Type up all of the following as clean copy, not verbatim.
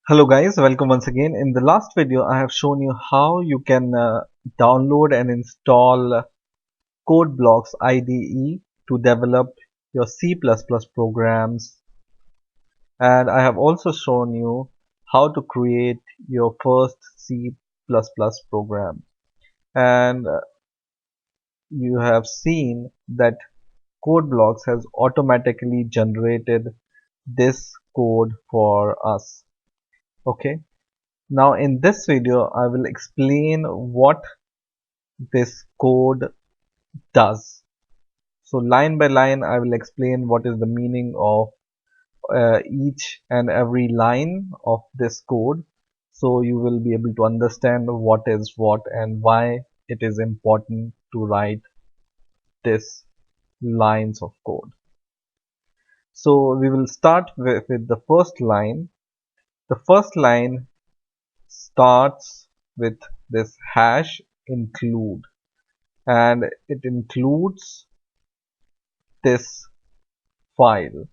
Hello guys, welcome once again. In the last video, I have shown you how you can download and install CodeBlocks IDE to develop your C++ programs. And I have also shown you how to create your first C++ program. And you have seen that CodeBlocks has automatically generated this code for us. Okay. Now in this video, I will explain what this code does. So line by line, I will explain what is the meaning of each and every line of this code. So you will be able to understand what is what and why it is important to write this lines of code. So we will start with the first line. The first line starts with this hash include, and it includes this file.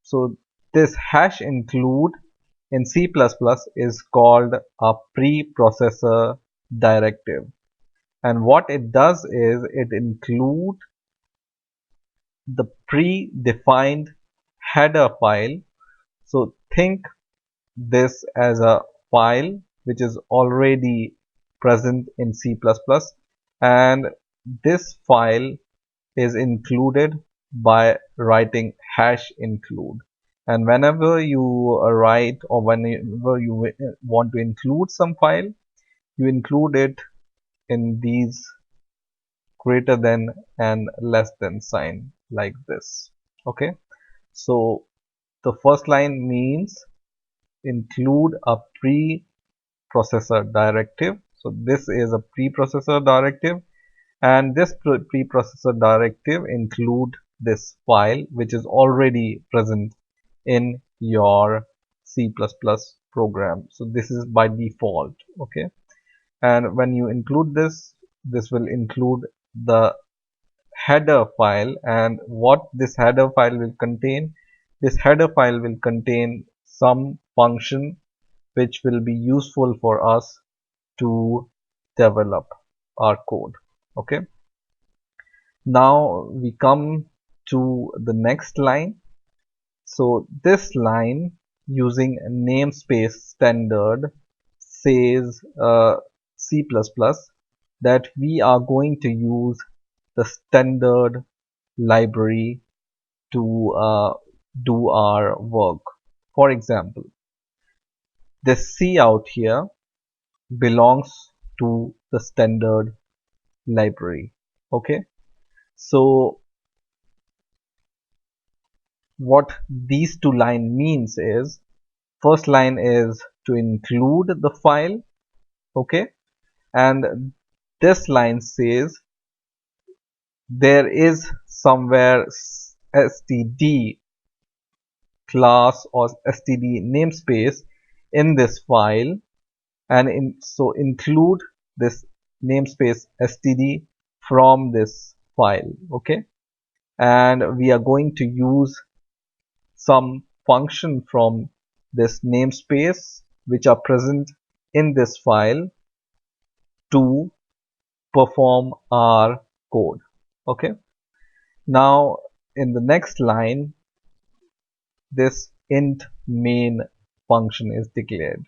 So this hash include in C++ is called a preprocessor directive, and what it does is it include the predefined header file. So think this as a file which is already present in C++, and this file is included by writing hash include. And whenever you write or whenever you want to include some file, you include it in these greater than and less than sign like this. Okay, so the first line means include a preprocessor directive. So this is a preprocessor directive, and this preprocessor directive include this file which is already present in your C++ program. So this is by default. Okay, and when you include this, this will include the header file. And what this header file will contain, this header file will contain some function which will be useful for us to develop our code. Okay, now we come to the next line. So this line using namespace standard says C++ that we are going to use the standard library to do our work. For example, this C out here belongs to the standard library. Okay, so what these two line means is, first line is to include the file. Okay, and this line says there is somewhere std class or std namespace in this file, and so include this namespace std from this file. Okay, and we are going to use some function from this namespace which are present in this file to perform our code. Okay, now in the next line, this int main function is declared.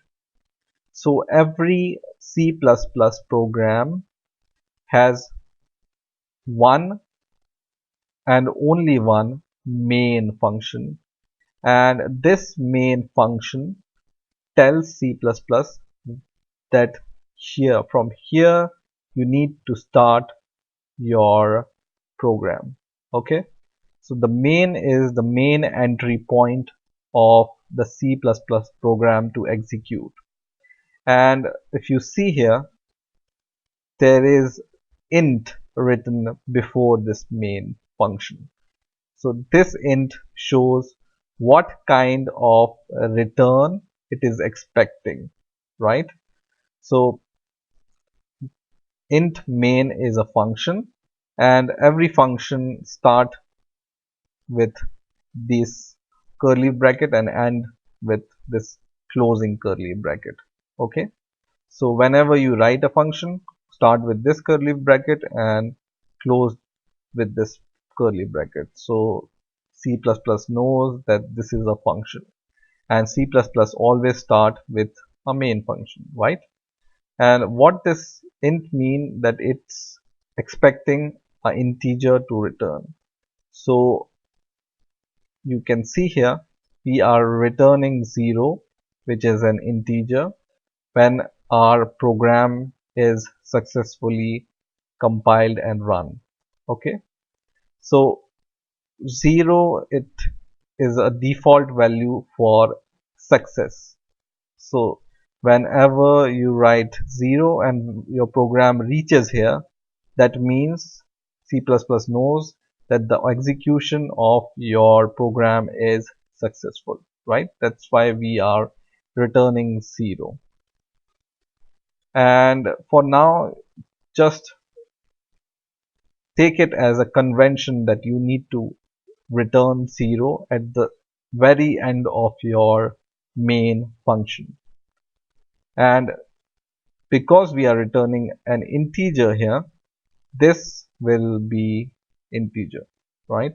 So every C++ program has one and only one main function, and this main function tells C++ that from here you need to start your program. Okay, so the main is the main entry point of the C++ program to execute. And if you see here, there is int written before this main function. So this int shows what kind of return it is expecting, right? So int main is a function, and every function start with this curly bracket and end with this closing curly bracket. Okay, so whenever you write a function, start with this curly bracket and close with this curly bracket. So C++ knows that this is a function, and C++ always start with a main function, right? And what this int mean, that it's expecting an integer to return. So you can see here we are returning 0, which is an integer, when our program is successfully compiled and run. Okay, so 0, it is a default value for success. So whenever you write 0 and your program reaches here, that means C++ knows that the execution of your program is successful, right? That's why we are returning 0. And for now, just take it as a convention that you need to return 0 at the very end of your main function. And because we are returning an integer here, this will be integer, right?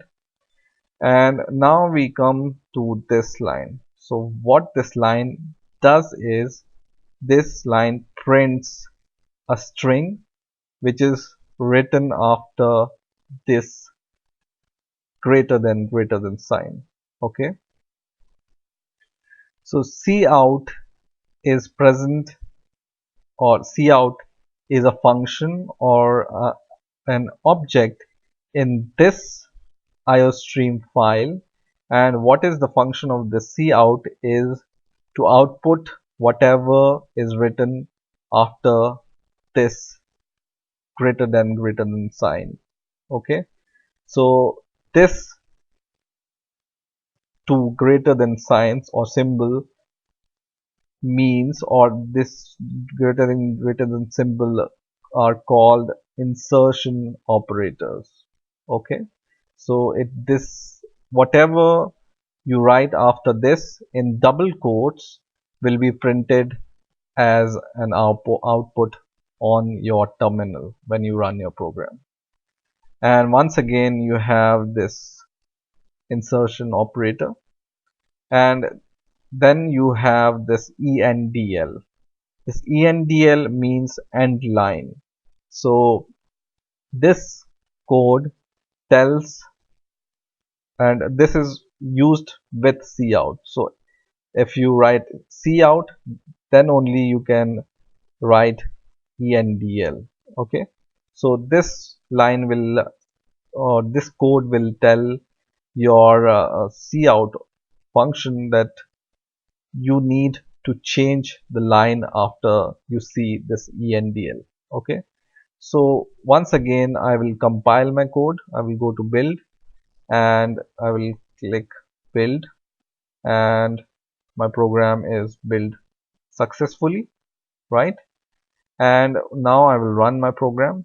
And now we come to this line. So what this line does is, this line prints a string which is written after this greater than sign. Okay, so cout is present, or cout is a function or an object in this iostream file. And what is the function of the cout is to output whatever is written after this greater than sign. Okay, so this two greater than signs or symbol means, or this greater than symbol are called insertion operators. Okay, so this whatever you write after this in double quotes will be printed as an output on your terminal when you run your program. And once again you have this insertion operator, and then you have this ENDL. This ENDL means end line. So this code tells, and this is used with cout. So if you write cout, then only you can write ENDL. Okay, so this line will, or this code will tell your cout function that you need to change the line after you see this ENDL. Okay, so once again I will compile my code. I will go to build and I will click build, and my program is built successfully, right? And now I will run my program,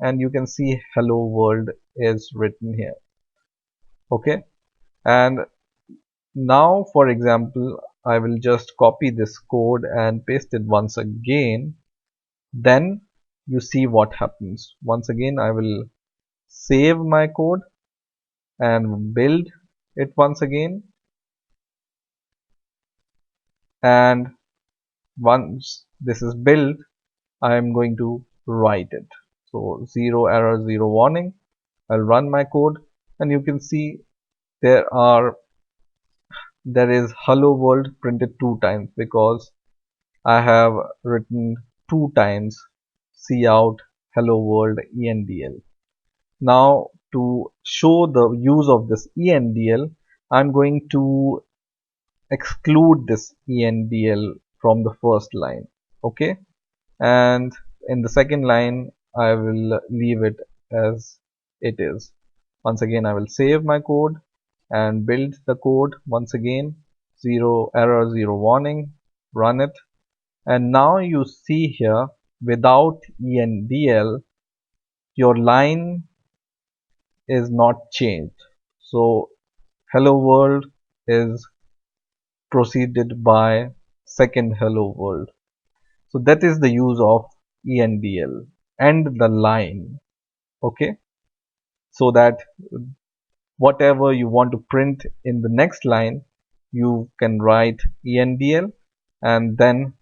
and you can see hello world is written here. Okay, and now for example I will just copy this code and paste it once again. Then you see what happens. Once again I will save my code and build it once again, and once this is built I am going to write it. So 0 error, 0 warning. I'll run my code, and you can see there is hello world printed 2 times because I have written 2 times cout hello world ENDL. Now to show the use of this ENDL, I'm going to exclude this ENDL from the first line. Okay, and in the second line I will leave it as it is. Once again I will save my code and build the code once again. 0 error, 0 warning. Run it, and now you see here without ENDL your line is not changed. So hello world is proceeded by second hello world. So that is the use of ENDL, end the line. Okay, so that whatever you want to print in the next line, you can write ENDL and then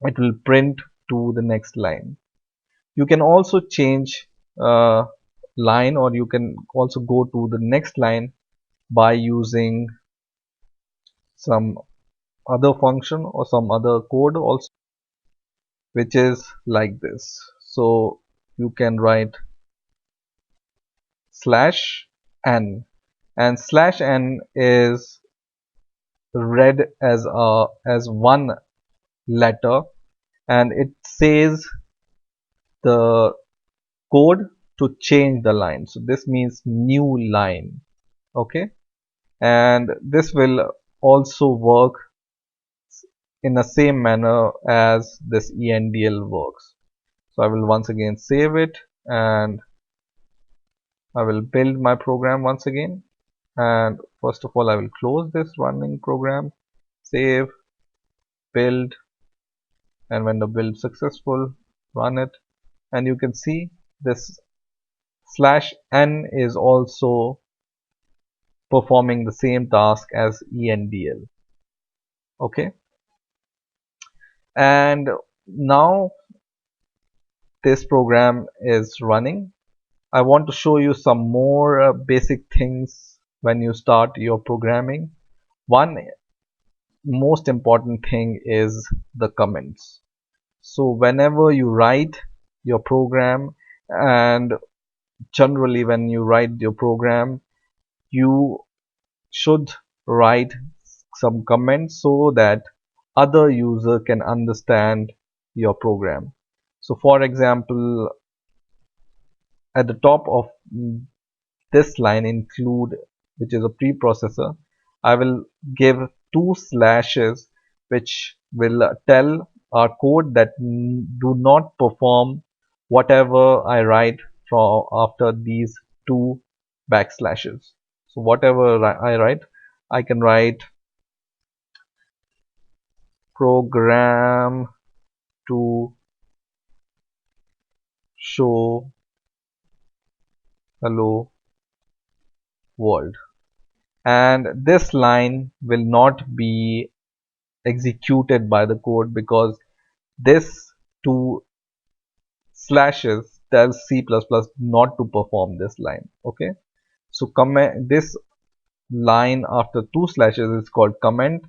it will print to the next line. You can also change line, or you can also go to the next line by using some other function or some other code also, which is like this. So you can write slash n, and slash n is read as one letter, and it says the code to change the line. So this means new line. Okay, and this will also work in the same manner as this ENDL works. So I will once again save it, and I will build my program once again. And first of all, I will close this running program, save, build, and when the build successful, run it, and you can see this slash n is also performing the same task as ENDL. Okay, and now this program is running. I want to show you some more basic things when you start your programming. One most important thing is the comments. So whenever you write your program, and generally when you write your program, you should write some comments so that other user can understand your program. So for example, at the top of this line include, which is a preprocessor, I will give two slashes which will tell our code that do not perform whatever I write from after these two backslashes. So whatever I write, I can write program to show hello world, and this line will not be executed by the code because this two slashes tells C++ not to perform this line. Okay, so comment, this line after two slashes is called comment,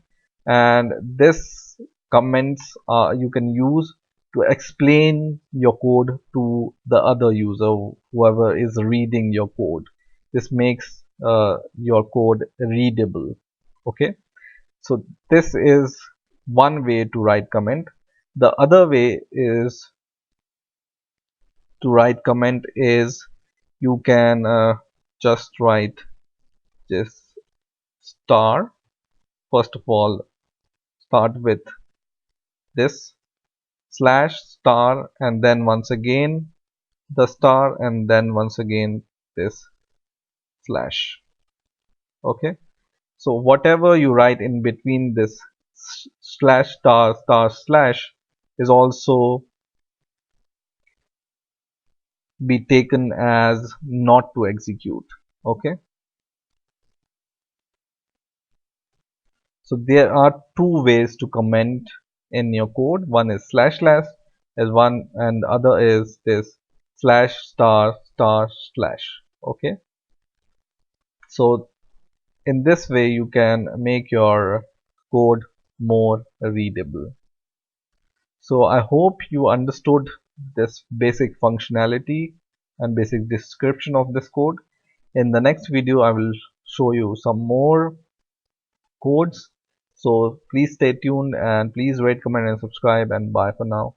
and this comments you can use to explain your code to the other user, whoever is reading your code. This makes your code readable. Okay, so this is one way to write comment. The other way is to write comment is you can just write this star. First of all, start with this slash star, and then once again the star, and then once again this slash. Okay, so whatever you write in between this slash star star slash is also be taken as not to execute. Okay, so there are two ways to comment in your code. One is slash slash is one, and the other is this slash star star slash. Okay, so in this way you can make your code more readable. So I hope you understood this basic functionality and basic description of this code. In the next video I will show you some more codes. So please stay tuned, and please rate, comment and subscribe, and bye for now.